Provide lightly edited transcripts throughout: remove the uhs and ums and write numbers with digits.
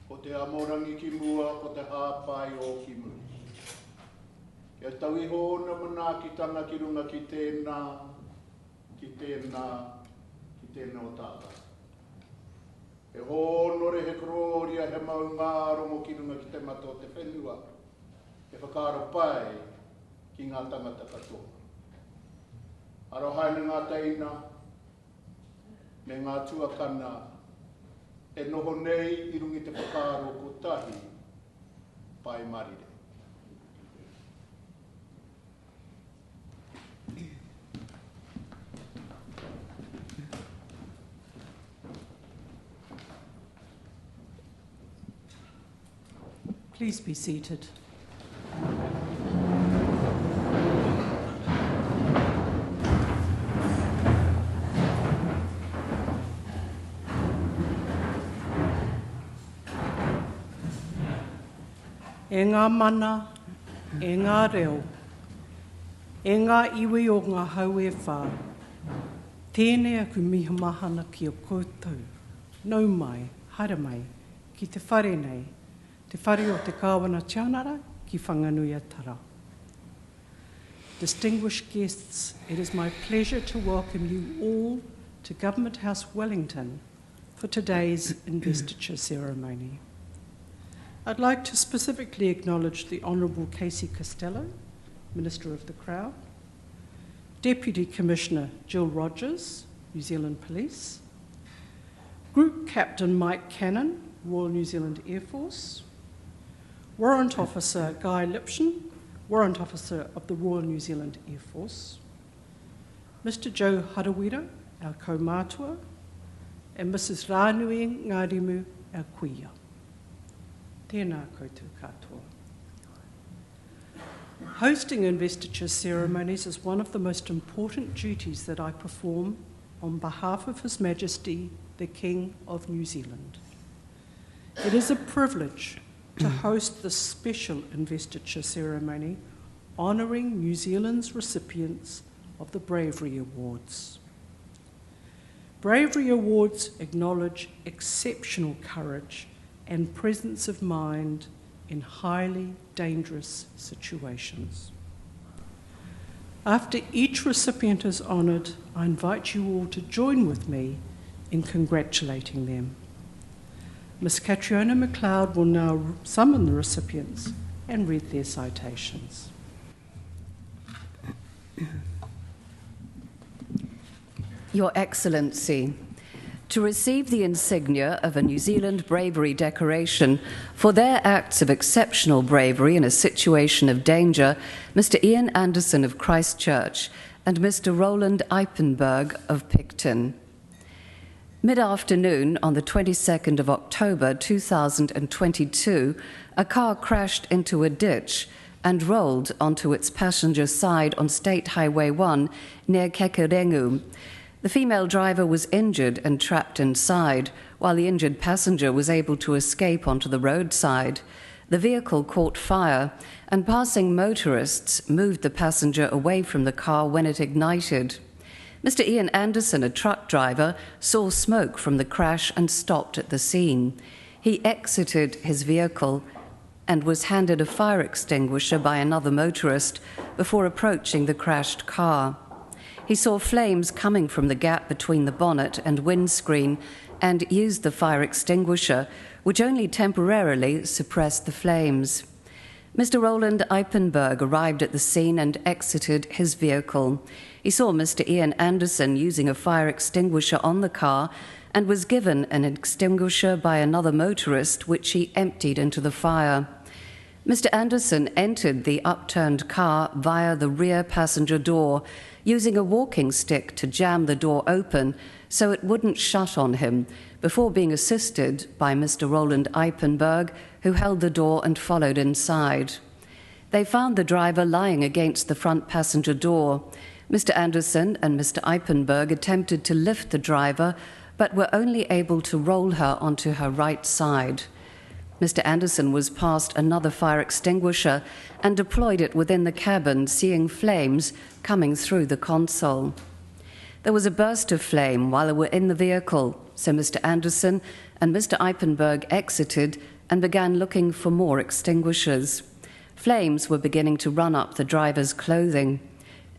Ko te amorangi ki mua, ko te hāpai o ki muri. Kia tau iho ona mana ki tanga ki runga ki tēnā o tāta. He honore he kororia he maungaro mo ki runga ki te mato te whenua. He whakaro pai ki ngā tangata katoa. Aro haere ngā teina, me ngā tuakana, e noho nei I rungi te whakaro ko tahi pai marire. Please be seated. E ngā mana, e ngā reo, e ngā iwi o ngā hau e whā, tēnei aku miha mahana ki o koutou, nau mai, haere mai, ki te whare nei, te whare o te kāwana tianara ki whanganui atara. Distinguished guests, it is my pleasure to welcome you all to Government House Wellington for today's investiture ceremony. I'd like to specifically acknowledge the Honourable Casey Costello, Minister of the Crown, Deputy Commissioner Jill Rogers, New Zealand Police, Group Captain Mike Cannon, Royal New Zealand Air Force, Warrant Officer Guy Lipshin, Warrant Officer of the Royal New Zealand Air Force, Mr Joe Harawira, our kaumātua, and Mrs Rānui Ngārimu, our kuia. Tēnā koutou katoa. Hosting investiture ceremonies is one of the most important duties that I perform on behalf of His Majesty, the King of New Zealand. It is a privilege to host this special investiture ceremony honouring New Zealand's recipients of the Bravery Awards. Bravery Awards acknowledge exceptional courage and presence of mind in highly dangerous situations. After each recipient is honoured, I invite you all to join with me in congratulating them. Ms Catriona McLeod will now summon the recipients and read their citations. Your Excellency, to receive the insignia of a New Zealand Bravery Decoration for their acts of exceptional bravery in a situation of danger, Mr Ian Anderson of Christchurch and Mr Roland Eipenberg of Picton. Mid-afternoon on the 22nd of October 2022, a car crashed into a ditch and rolled onto its passenger side on State Highway 1 near Kekerengu. The female driver was injured and trapped inside, while the injured passenger was able to escape onto the roadside. The vehicle caught fire, and passing motorists moved the passenger away from the car when it ignited. Mr Ian Anderson, a truck driver, saw smoke from the crash and stopped at the scene. He exited his vehicle and was handed a fire extinguisher by another motorist before approaching the crashed car. He saw flames coming from the gap between the bonnet and windscreen and used the fire extinguisher, which only temporarily suppressed the flames. Mr Roland Eipenberg arrived at the scene and exited his vehicle. He saw Mr Ian Anderson using a fire extinguisher on the car and was given an extinguisher by another motorist, which he emptied into the fire. Mr Anderson entered the upturned car via the rear passenger door, using a walking stick to jam the door open so it wouldn't shut on him, before being assisted by Mr. Roland Eipenberg, who held the door and followed inside. They found the driver lying against the front passenger door. Mr. Anderson and Mr. Eipenberg attempted to lift the driver, but were only able to roll her onto her right side. Mr. Anderson was past another fire extinguisher and deployed it within the cabin, seeing flames coming through the console. There was a burst of flame while they were in the vehicle, so Mr. Anderson and Mr. Eipenberg exited and began looking for more extinguishers. Flames were beginning to run up the driver's clothing.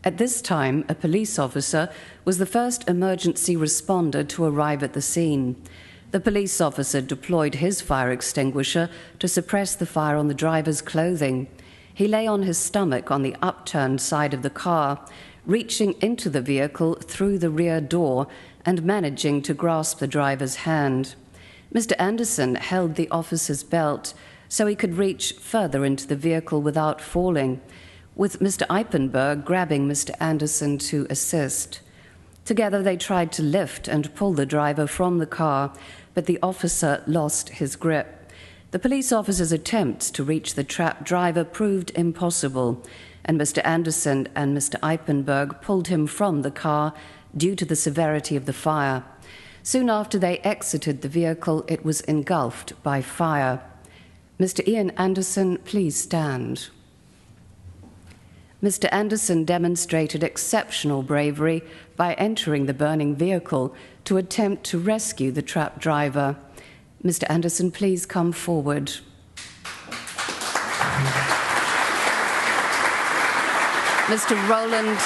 At this time, a police officer was the first emergency responder to arrive at the scene. The police officer deployed his fire extinguisher to suppress the fire on the driver's clothing. He lay on his stomach on the upturned side of the car, reaching into the vehicle through the rear door and managing to grasp the driver's hand. Mr. Anderson held the officer's belt so he could reach further into the vehicle without falling, with Mr. Eipenberg grabbing Mr. Anderson to assist. Together they tried to lift and pull the driver from the car, but the officer lost his grip. The police officer's attempts to reach the trapped driver proved impossible, and Mr. Anderson and Mr. Eipenberg pulled him from the car due to the severity of the fire. Soon after they exited the vehicle, it was engulfed by fire. Mr. Ian Anderson, please stand. Mr. Anderson demonstrated exceptional bravery by entering the burning vehicle to attempt to rescue the trapped driver. Mr. Anderson, please come forward. Mr. Roland.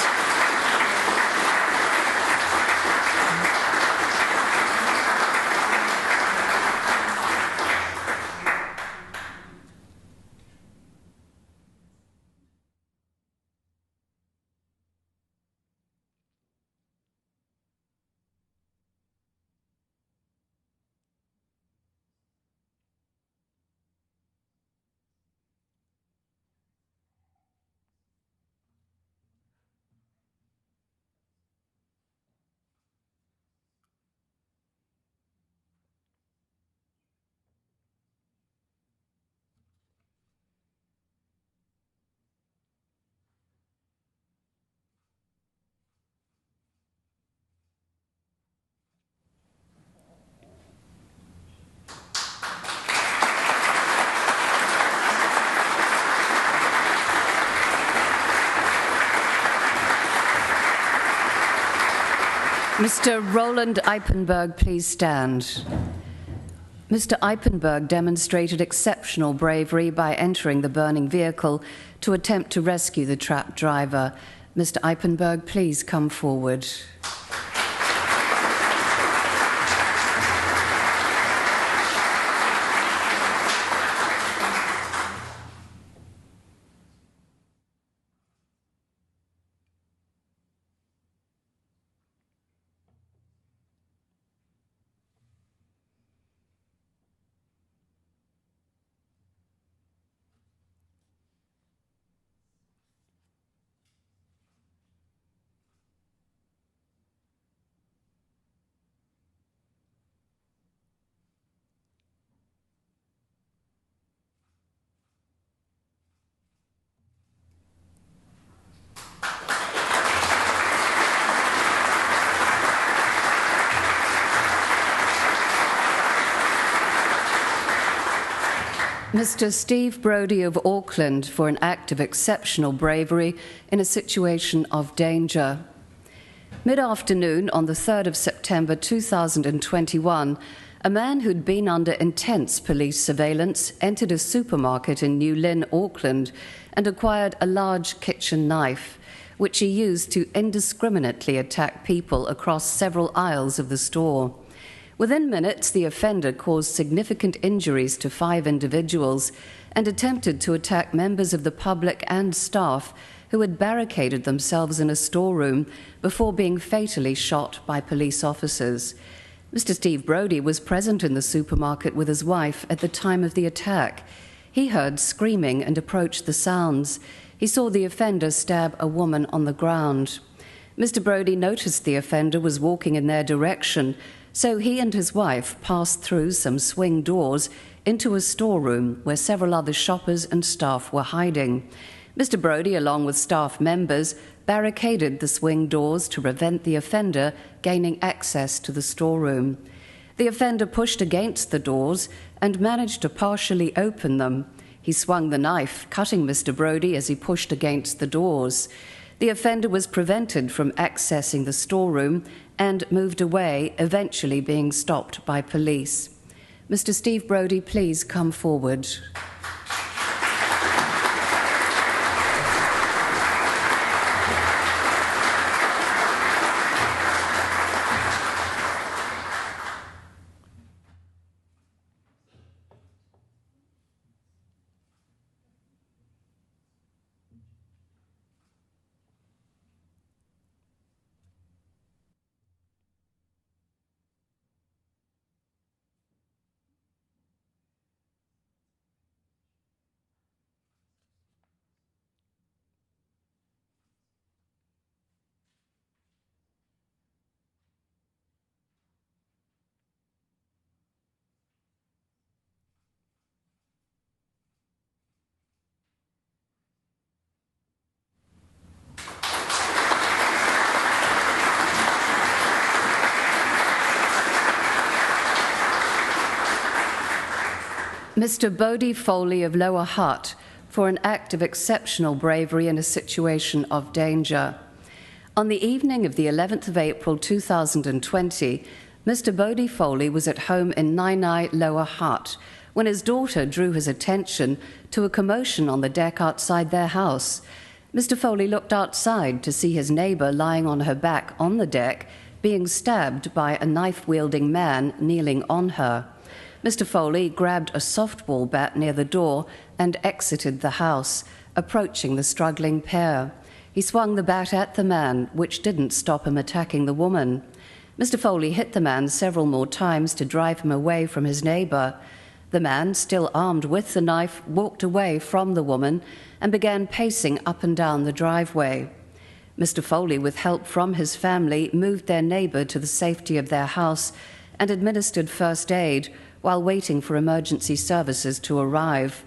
Mr. Roland Eipenberg, please stand. Mr. Eipenberg demonstrated exceptional bravery by entering the burning vehicle to attempt to rescue the trapped driver. Mr. Eipenberg, please come forward. Mr. Steve Brodie of Auckland for an act of exceptional bravery in a situation of danger. Mid-afternoon on the 3rd of September 2021, a man who'd been under intense police surveillance entered a supermarket in New Lynn, Auckland, and acquired a large kitchen knife, which he used to indiscriminately attack people across several aisles of the store. Within minutes, the offender caused significant injuries to 5 individuals and attempted to attack members of the public and staff who had barricaded themselves in a storeroom before being fatally shot by police officers. Mr. Steve Brodie was present in the supermarket with his wife at the time of the attack. He heard screaming and approached the sounds. He saw the offender stab a woman on the ground. Mr. Brodie noticed the offender was walking in their direction, So he and his wife passed through some swing doors into a storeroom where several other shoppers and staff were hiding. Mr. Brodie, along with staff members, barricaded the swing doors to prevent the offender gaining access to the storeroom. The offender pushed against the doors and managed to partially open them. He swung the knife, cutting Mr. Brodie as he pushed against the doors. The offender was prevented from accessing the storeroom and moved away, eventually being stopped by police. Mr. Steve Brodie, please come forward. Mr. Bodie Foley of Lower Hutt for an act of exceptional bravery in a situation of danger. On the evening of the 11th of April 2020, Mr. Bodie Foley was at home in Nainai, Lower Hutt, when his daughter drew his attention to a commotion on the deck outside their house. Mr. Foley looked outside to see his neighbour lying on her back on the deck, being stabbed by a knife-wielding man kneeling on her. Mr. Foley grabbed a softball bat near the door and exited the house, approaching the struggling pair. He swung the bat at the man, which didn't stop him attacking the woman. Mr. Foley hit the man several more times to drive him away from his neighbour. The man, still armed with the knife, walked away from the woman and began pacing up and down the driveway. Mr. Foley, with help from his family, moved their neighbour to the safety of their house and administered first aid while waiting for emergency services to arrive.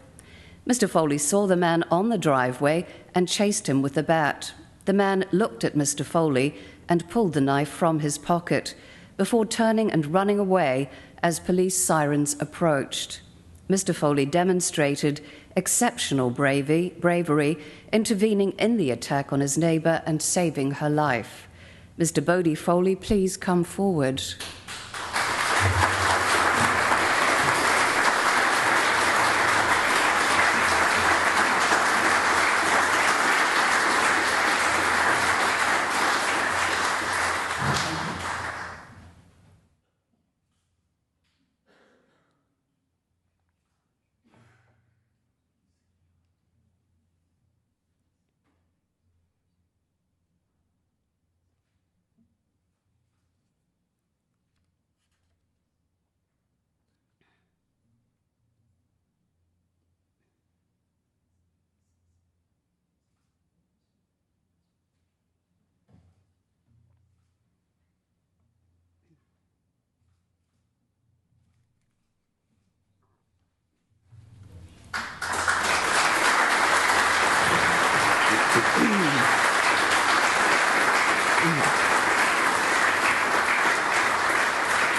Mr. Foley saw the man on the driveway and chased him with the bat. The man looked at Mr. Foley and pulled the knife from his pocket before turning and running away as police sirens approached. Mr. Foley demonstrated exceptional bravery, intervening in the attack on his neighbour and saving her life. Mr. Bodie Foley, please come forward.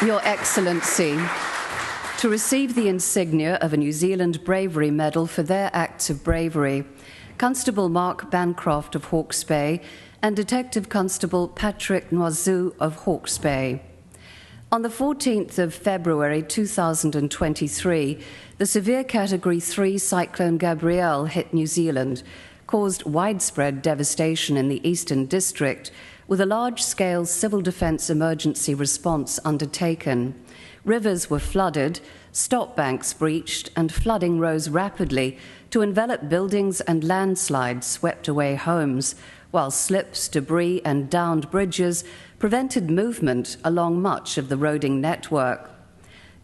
Your Excellency, to receive the insignia of a New Zealand Bravery Medal for their acts of bravery, Constable Mark Bancroft of Hawke's Bay and Detective Constable Patrick Noiseau of Hawke's Bay. On the 14th of February 2023, the severe Category 3 Cyclone Gabrielle hit New Zealand, caused widespread devastation in the Eastern District, with a large-scale civil defence emergency response undertaken. Rivers were flooded, stop banks breached, and flooding rose rapidly to envelop buildings, and landslides swept away homes, while slips, debris, and downed bridges prevented movement along much of the roading network.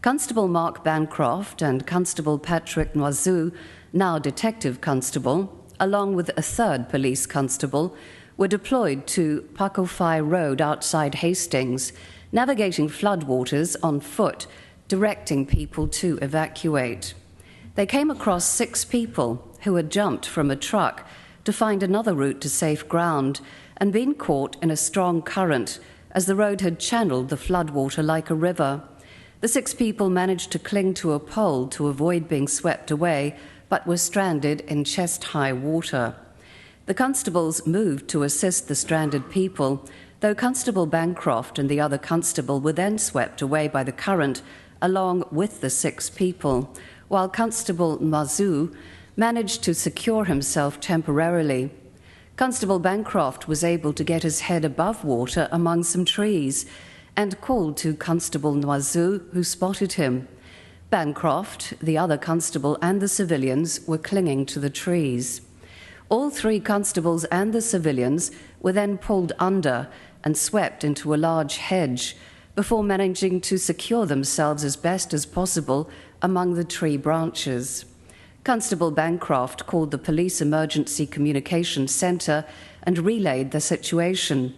Constable Mark Bancroft and Constable Patrick Noiseau, now Detective Constable, along with a third police constable, were deployed to Pakowhai Road outside Hastings, navigating floodwaters on foot, directing people to evacuate. They came across 6 people who had jumped from a truck to find another route to safe ground and been caught in a strong current as the road had channeled the floodwater like a river. The 6 people managed to cling to a pole to avoid being swept away, but were stranded in chest-high water. The constables moved to assist the stranded people, though Constable Bancroft and the other constable were then swept away by the current, along with the 6 people, while Constable Mazou managed to secure himself temporarily. Constable Bancroft was able to get his head above water among some trees and called to Constable Mazou, who spotted him. Bancroft, the other constable, and the civilians were clinging to the trees. All 3 constables and the civilians were then pulled under and swept into a large hedge before managing to secure themselves as best as possible among the tree branches. Constable Bancroft called the Police Emergency Communications Centre and relayed the situation.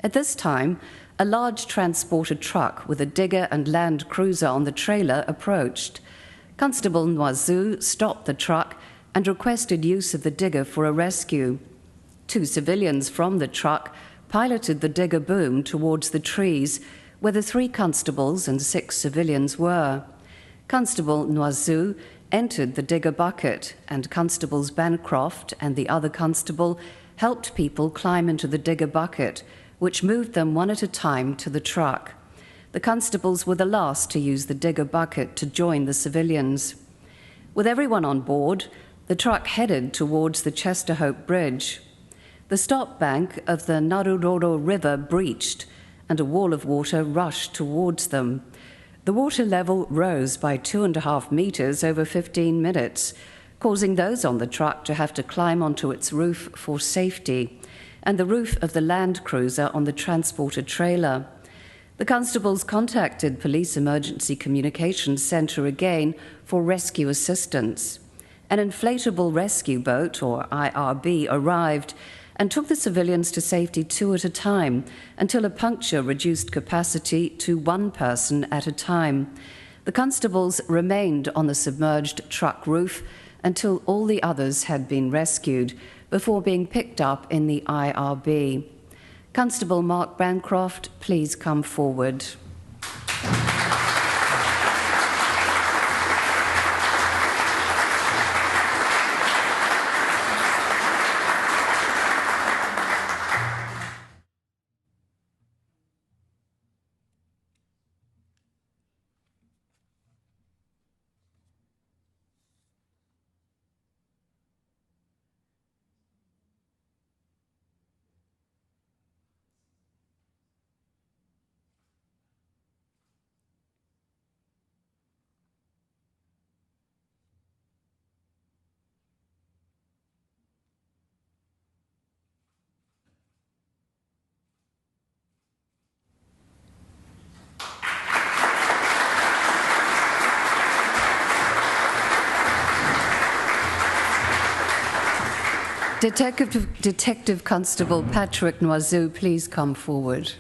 At this time, a large transporter truck with a digger and land cruiser on the trailer approached. Constable Noizou stopped the truck and requested use of the digger for a rescue. 2 civilians from the truck piloted the digger boom towards the trees where the 3 constables and 6 civilians were. Constable Noizou entered the digger bucket, and Constables Bancroft and the other constable helped people climb into the digger bucket, which moved them one at a time to the truck. The constables were the last to use the digger bucket to join the civilians. With everyone on board, the truck headed towards the Chesterhope Bridge. The stop bank of the Naruroro River breached, and a wall of water rushed towards them. The water level rose by 2.5 meters over 15 minutes, causing those on the truck to have to climb onto its roof for safety, and the roof of the land cruiser on the transporter trailer. The constables contacted Police Emergency Communications Centre again for rescue assistance. An inflatable rescue boat, or IRB, arrived and took the civilians to safety 2 at a time until a puncture reduced capacity to 1 person at a time. The constables remained on the submerged truck roof until all the others had been rescued before being picked up in the IRB. Constable Mark Bancroft, please come forward. Detective Constable Patrick Noizou, please come forward.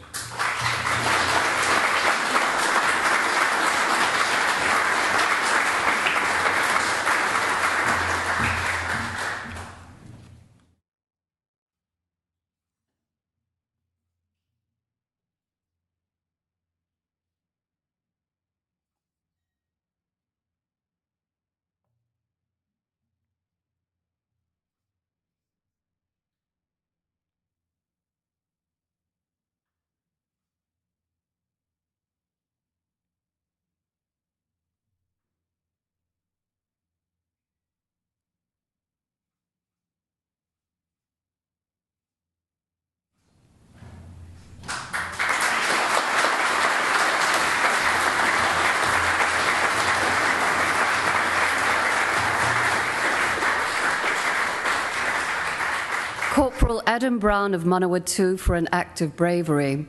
Corporal Adam Brown of Manawatu for an act of bravery.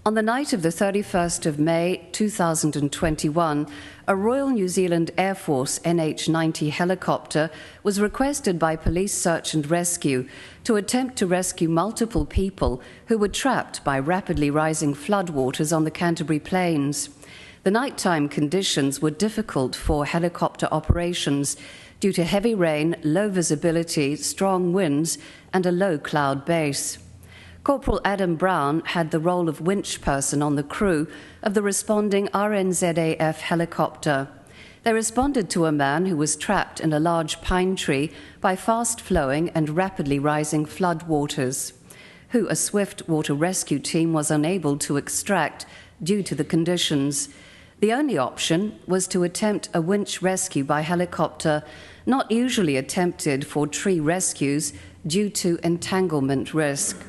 On the night of the 31st of May 2021, a Royal New Zealand Air Force NH-90 helicopter was requested by Police Search and Rescue to attempt to rescue multiple people who were trapped by rapidly rising floodwaters on the Canterbury Plains. The nighttime conditions were difficult for helicopter operations due to heavy rain, low visibility, strong winds, and a low cloud base. Corporal Adam Brown had the role of winch person on the crew of the responding RNZAF helicopter. They responded to a man who was trapped in a large pine tree by fast-flowing and rapidly rising floodwaters, who a swift water rescue team was unable to extract due to the conditions. The only option was to attempt a winch rescue by helicopter, not usually attempted for tree rescues due to entanglement risk.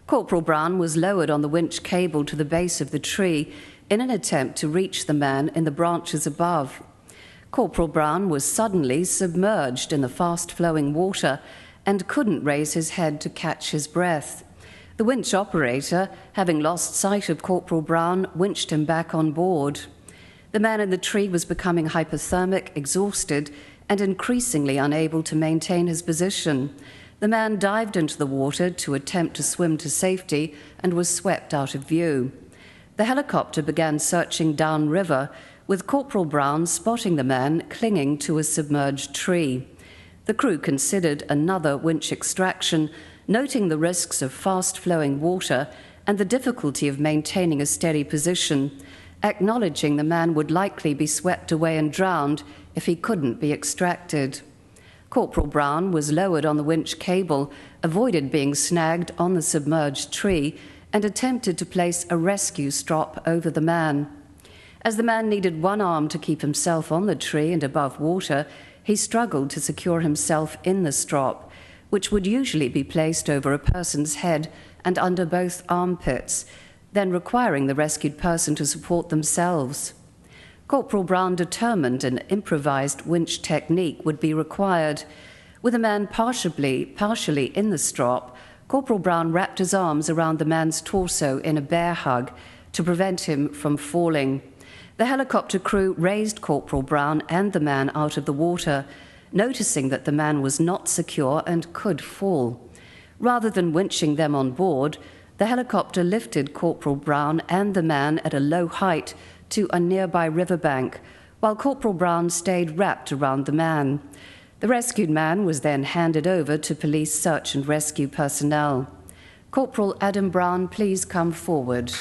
Corporal Brown was lowered on the winch cable to the base of the tree in an attempt to reach the man in the branches above. Corporal Brown was suddenly submerged in the fast-flowing water and couldn't raise his head to catch his breath. The winch operator, having lost sight of Corporal Brown, winched him back on board. The man in the tree was becoming hypothermic, exhausted, and increasingly unable to maintain his position. The man dived into the water to attempt to swim to safety and was swept out of view. The helicopter began searching downriver, with Corporal Brown spotting the man clinging to a submerged tree. The crew considered another winch extraction, noting the risks of fast-flowing water and the difficulty of maintaining a steady position, acknowledging the man would likely be swept away and drowned if he couldn't be extracted. Corporal Brown was lowered on the winch cable, avoided being snagged on the submerged tree, and attempted to place a rescue strop over the man. As the man needed one arm to keep himself on the tree and above water, he struggled to secure himself in the strop, which would usually be placed over a person's head and under both armpits, then requiring the rescued person to support themselves. Corporal Brown determined an improvised winch technique would be required. With the man partially in the strop, Corporal Brown wrapped his arms around the man's torso in a bear hug to prevent him from falling. The helicopter crew raised Corporal Brown and the man out of the water, noticing that the man was not secure and could fall. Rather than winching them on board, the helicopter lifted Corporal Brown and the man at a low height to a nearby riverbank, while Corporal Brown stayed wrapped around the man. The rescued man was then handed over to police search and rescue personnel. Corporal Adam Brown, please come forward.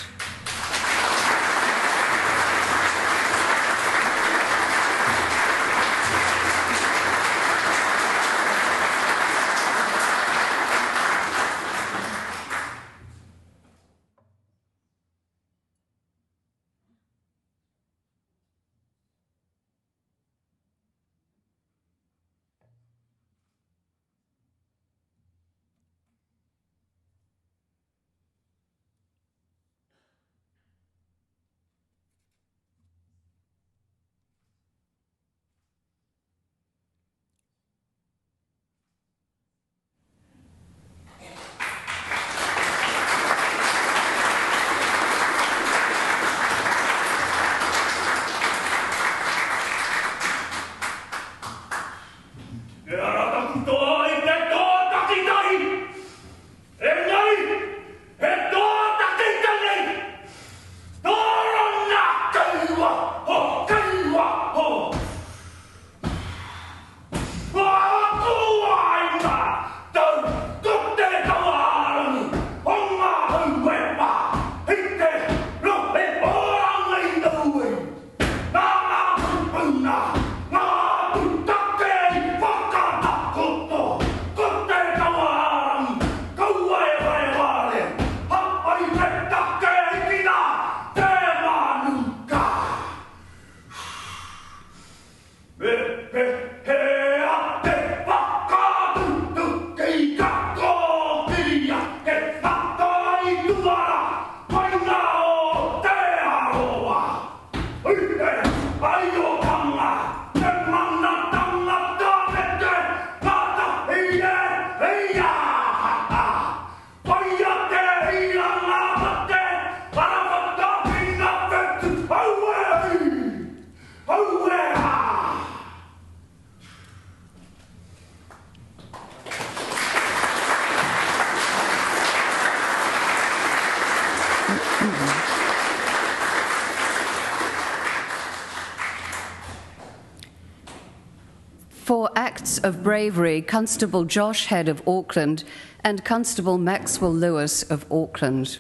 For acts of bravery, Constable Josh Head of Auckland and Constable Maxwell Lewis of Auckland.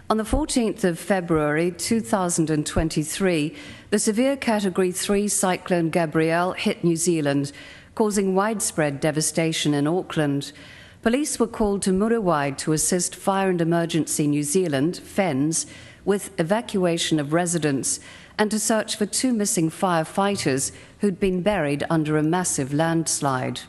On the 14th of February 2023, the severe Category 3 cyclone Gabrielle hit New Zealand, causing widespread devastation in Auckland. Police were called to Muriwai to assist Fire and Emergency New Zealand, FENZ, with evacuation of residents and to search for 2 missing firefighters who'd been buried under a massive landslide.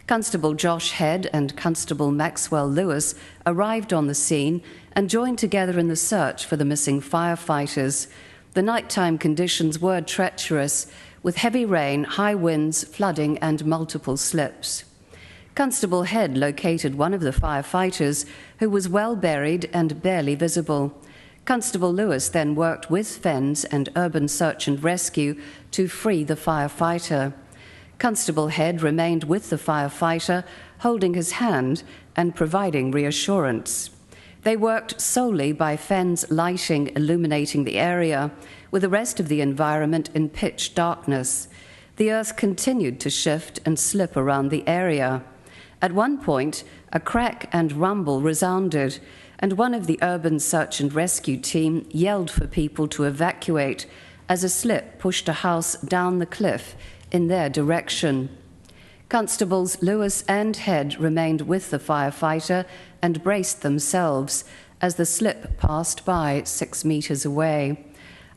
Constable Josh Head and Constable Maxwell Lewis arrived on the scene and joined together in the search for the missing firefighters. The nighttime conditions were treacherous, with heavy rain, high winds, flooding, and multiple slips. Constable Head located one of the firefighters, who was well buried and barely visible. Constable Lewis then worked with FENZ and Urban Search and Rescue to free the firefighter. Constable Head remained with the firefighter, holding his hand and providing reassurance. They worked solely by FENZ lighting illuminating the area, with the rest of the environment in pitch darkness. The earth continued to shift and slip around the area. At one point, a crack and rumble resounded, and one of the Urban Search and Rescue team yelled for people to evacuate as a slip pushed a house down the cliff in their direction. Constables Lewis and Head remained with the firefighter and braced themselves as the slip passed by 6 meters away.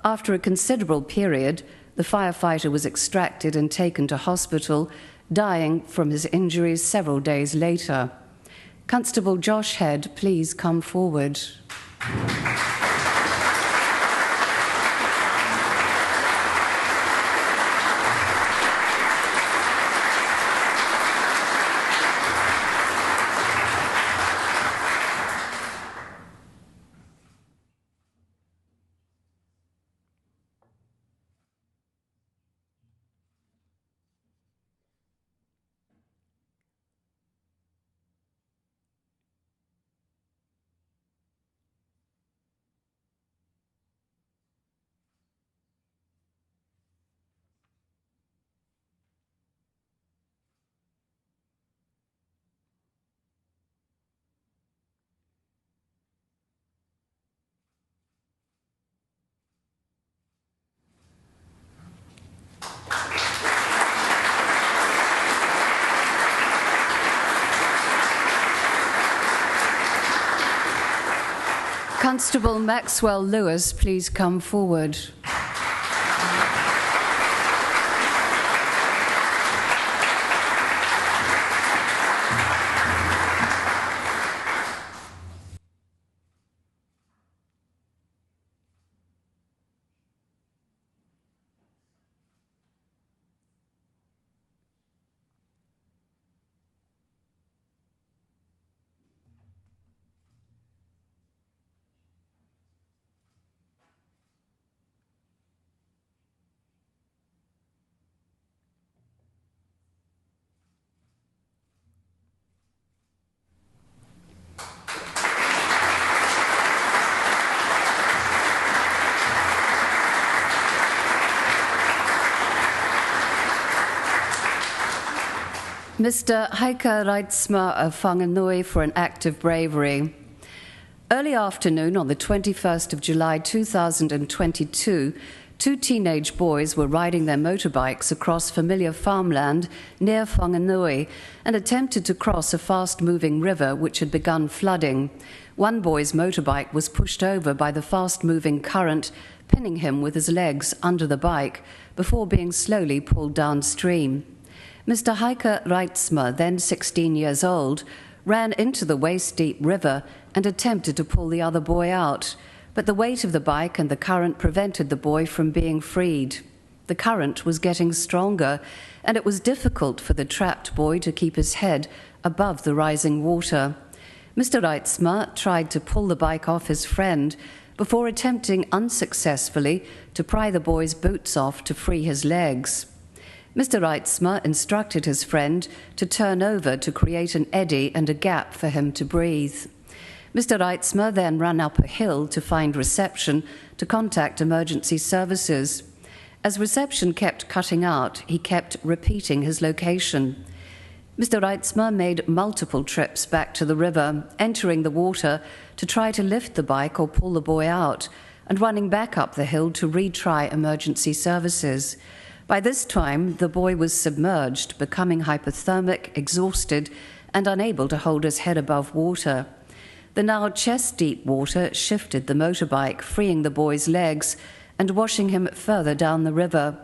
After a considerable period, the firefighter was extracted and taken to hospital, dying from his injuries several days later. Constable Josh Head, please come forward. Constable Maxwell Lewis, please come forward. Mr. Haika Reitsma of Whanganui for an act of bravery. Early afternoon on the 21st of July 2022, 2 teenage boys were riding their motorbikes across familiar farmland near Whanganui and attempted to cross a fast-moving river which had begun flooding. One boy's motorbike was pushed over by the fast-moving current, pinning him with his legs under the bike before being slowly pulled downstream. Mr. Haika Reitsma, then 16 years old, ran into the waist-deep river and attempted to pull the other boy out, but the weight of the bike and the current prevented the boy from being freed. The current was getting stronger, and it was difficult for the trapped boy to keep his head above the rising water. Mr. Reitsma tried to pull the bike off his friend before attempting unsuccessfully to pry the boy's boots off to free his legs. Mr. Reitsma instructed his friend to turn over to create an eddy and a gap for him to breathe. Mr. Reitsma then ran up a hill to find reception to contact emergency services. As reception kept cutting out, he kept repeating his location. Mr. Reitzmer made multiple trips back to the river, entering the water to try to lift the bike or pull the boy out, and running back up the hill to retry emergency services. By this time, the boy was submerged, becoming hypothermic, exhausted, and unable to hold his head above water. The now chest-deep water shifted the motorbike, freeing the boy's legs and washing him further down the river.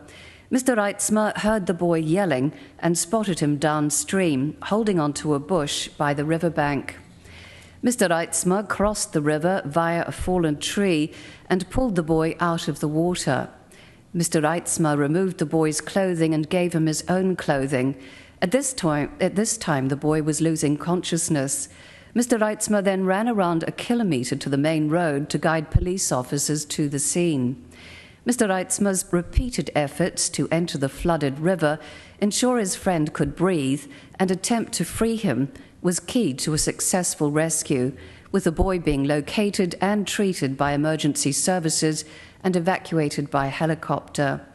Mr. Reitzmer heard the boy yelling and spotted him downstream, holding onto a bush by the riverbank. Mr. Reitzmer crossed the river via a fallen tree and pulled the boy out of the water. Mr. Reitzmer removed the boy's clothing and gave him his own clothing. At this time, the boy was losing consciousness. Mr. Reitzmer then ran around a kilometre to the main road to guide police officers to the scene. Mr. Reitzmer's repeated efforts to enter the flooded river, ensure his friend could breathe, and attempt to free him was key to a successful rescue, with the boy being located and treated by emergency services and evacuated by helicopter.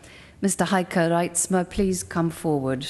Mr. Heike Reitzmer, please come forward.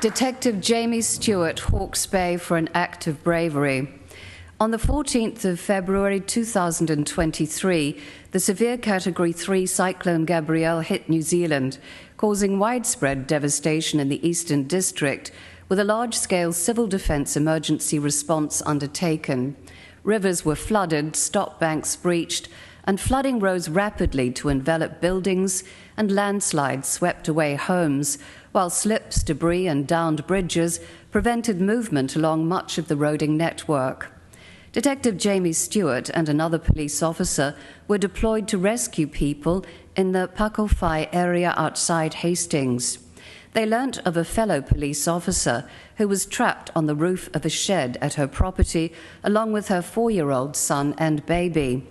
Detective Jamie Stewart, Hawke's Bay, for an act of bravery. On the 14th of February 2023, the severe Category 3 Cyclone Gabrielle hit New Zealand, causing widespread devastation in the Eastern District, with a large-scale civil defence emergency response undertaken. Rivers were flooded, stop banks breached, and flooding rose rapidly to envelop buildings, and landslides swept away homes, while slips, debris, and downed bridges prevented movement along much of the roading network. Detective Jamie Stewart and another police officer were deployed to rescue people in the Pakowhai area outside Hastings. They learnt of a fellow police officer who was trapped on the roof of a shed at her property, along with her 4-year-old son and baby.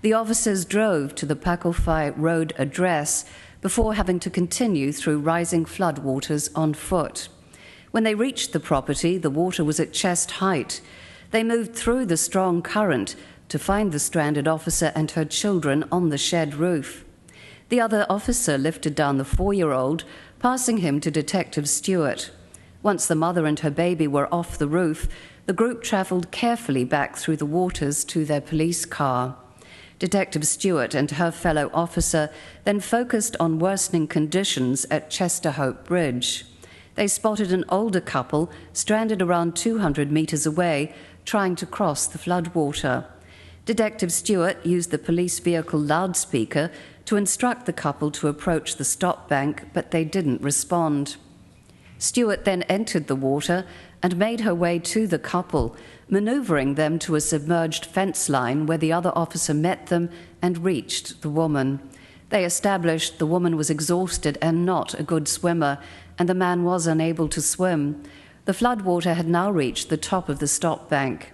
The officers drove to the Pakowhai Road address before having to continue through rising floodwaters on foot. When they reached the property, the water was at chest height. They moved through the strong current to find the stranded officer and her children on the shed roof. The other officer lifted down the 4-year-old, passing him to Detective Stewart. Once the mother and her baby were off the roof, the group travelled carefully back through the waters to their police car. Detective Stewart and her fellow officer then focused on worsening conditions at Chesterhope Bridge. They spotted an older couple stranded around 200 metres away, trying to cross the floodwater. Detective Stewart used the police vehicle loudspeaker to instruct the couple to approach the stop bank, but they didn't respond. Stewart then entered the water and made her way to the couple, manoeuvring them to a submerged fence line where the other officer met them and reached the woman. They established the woman was exhausted and not a good swimmer, and the man was unable to swim. The floodwater had now reached the top of the stop bank.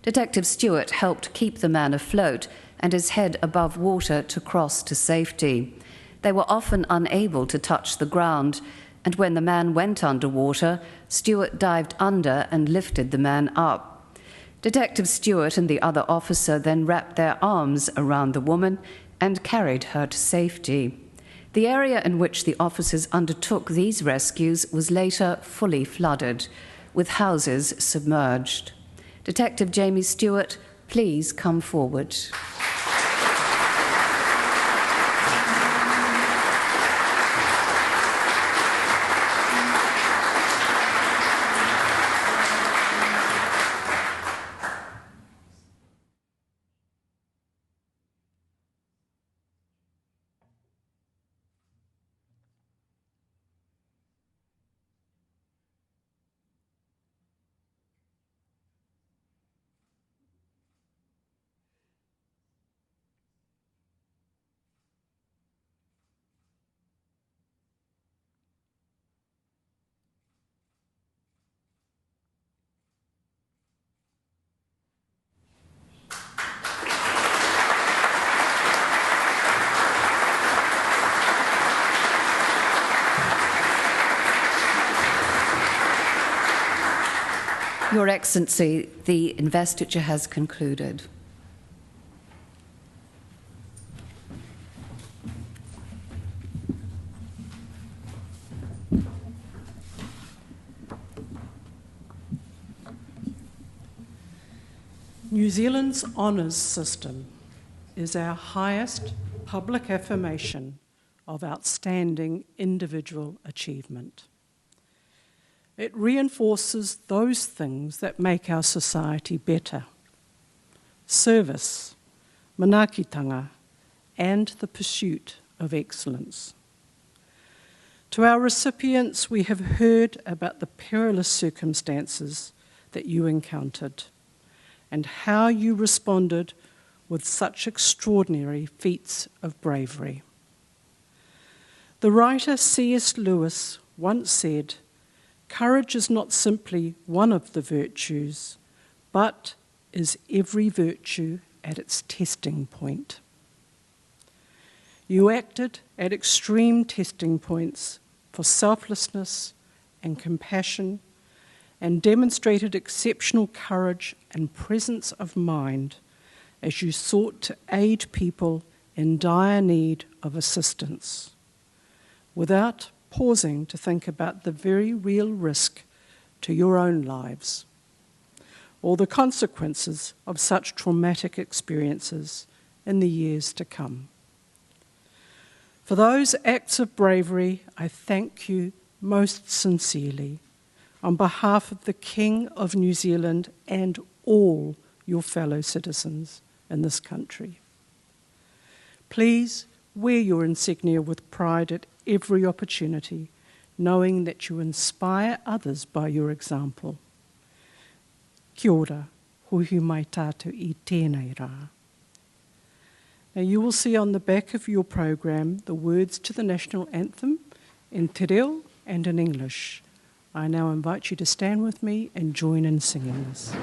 Detective Stewart helped keep the man afloat and his head above water to cross to safety. They were often unable to touch the ground, and when the man went underwater, Stewart dived under and lifted the man up. Detective Stewart and the other officer then wrapped their arms around the woman and carried her to safety. The area in which the officers undertook these rescues was later fully flooded, with houses submerged. Detective Jamie Stewart, please come forward. Your Excellency, the investiture has concluded. New Zealand's honours system is our highest public affirmation of outstanding individual achievement. It reinforces those things that make our society better: service, manaakitanga, and the pursuit of excellence. To our recipients, we have heard about the perilous circumstances that you encountered and how you responded with such extraordinary feats of bravery. The writer C.S. Lewis once said, "Courage is not simply one of the virtues, but is every virtue at its testing point." You acted at extreme testing points for selflessness and compassion, and demonstrated exceptional courage and presence of mind as you sought to aid people in dire need of assistance, without pausing to think about the very real risk to your own lives, or the consequences of such traumatic experiences in the years to come. For those acts of bravery, I thank you most sincerely on behalf of the King of New Zealand and all your fellow citizens in this country. Please wear your insignia with pride at every opportunity, knowing that you inspire others by your example. Kia ora, huhu mai tātou I tēnei rā. Now you will see on the back of your program the words to the national anthem in te reo and in English. I now invite you to stand with me and join in singing this.